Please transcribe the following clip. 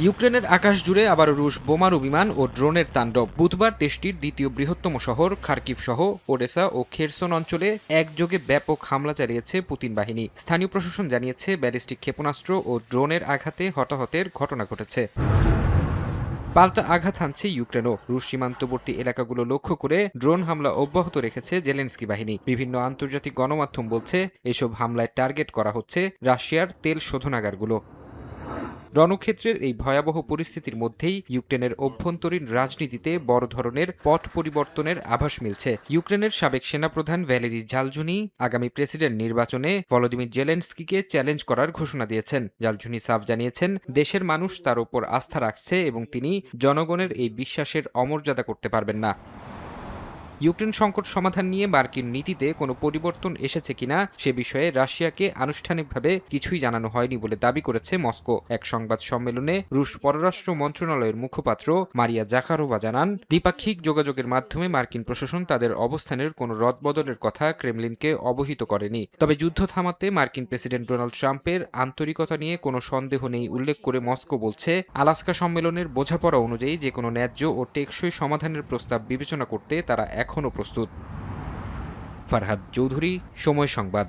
ইউক্রেনের আকাশ জুড়ে আবারও রুশ বোমারু বিমান ও ড্রোনের তাণ্ডব। বুধবার দেশটির দ্বিতীয় বৃহত্তম শহর খার্কিভ সহ ওডেসা ও খেরসন অঞ্চলে একযোগে ব্যাপক হামলা চালিয়েছে পুতিন বাহিনী। স্থানীয় প্রশাসন জানিয়েছে ব্যালিস্টিক ক্ষেপণাস্ত্র ও ড্রোনের আঘাতে হতাহতের ঘটনা ঘটেছে। পাল্টা আঘাত হানছে ইউক্রেনও। রুশ সীমান্তবর্তী এলাকাগুলো লক্ষ্য করে ড্রোন হামলা অব্যাহত রেখেছে জেলেনস্কি বাহিনী। বিভিন্ন আন্তর্জাতিক গণমাধ্যম বলছে এসব হামলায় টার্গেট করা হচ্ছে রাশিয়ার তেল শোধনাগারগুলো। রণক্ষেত্রের এই ভয়াবহ পরিস্থিতির মধ্যেই ইউক্রেনের অভ্যন্তরীণ রাজনীতিতে বড় ধরনের পট পরিবর্তনের আভাস মিলছে। ইউক্রেনের সাবেক সেনাপ্রধান ভ্যালেরি জালজুনি আগামী প্রেসিডেন্ট নির্বাচনে ভলোদিমির জেলেনস্কিকে চ্যালেঞ্জ করার ঘোষণা দিয়েছেন। জালজুনি সাফ জানিয়েছেন দেশের মানুষ তার উপর আস্থা রাখছে এবং তিনি জনগণের এই বিশ্বাসের অমর্যাদা করতে পারবেন না। ইউক্রেন সংকট সমাধান নিয়ে মার্কিন নীতিতে কোনো পরিবর্তন এসেছে কিনা সে বিষয়ে রাশিয়াকে আনুষ্ঠানিকভাবে কিছুই জানানো হয়নি বলে দাবি করেছে মস্কো। এক সংবাদ সম্মেলনে রুশ পররাষ্ট্র মন্ত্রণালয়ের মুখপাত্র মারিয়া জাখারোভা জানান, দ্বিপাক্ষিক যোগাযোগের মাধ্যমে মার্কিন প্রশাসন তাদের অবস্থানের কোনো রদবদলের কথা ক্রেমলিনকে অবহিত করেনি। তবে যুদ্ধ থামাতে মার্কিন প্রেসিডেন্ট ডোনাল্ড ট্রাম্পের আন্তরিকতা নিয়ে কোনো সন্দেহ নেই উল্লেখ করে মস্কো বলছে, আলাস্কা সম্মেলনের বোঝাপড়া অনুযায়ী যে কোনো ন্যায্য ও টেকসই সমাধানের প্রস্তাব বিবেচনা করতে তারা এখনও প্রস্তুত। ফারহাদ চৌধুরী, সময় সংবাদ।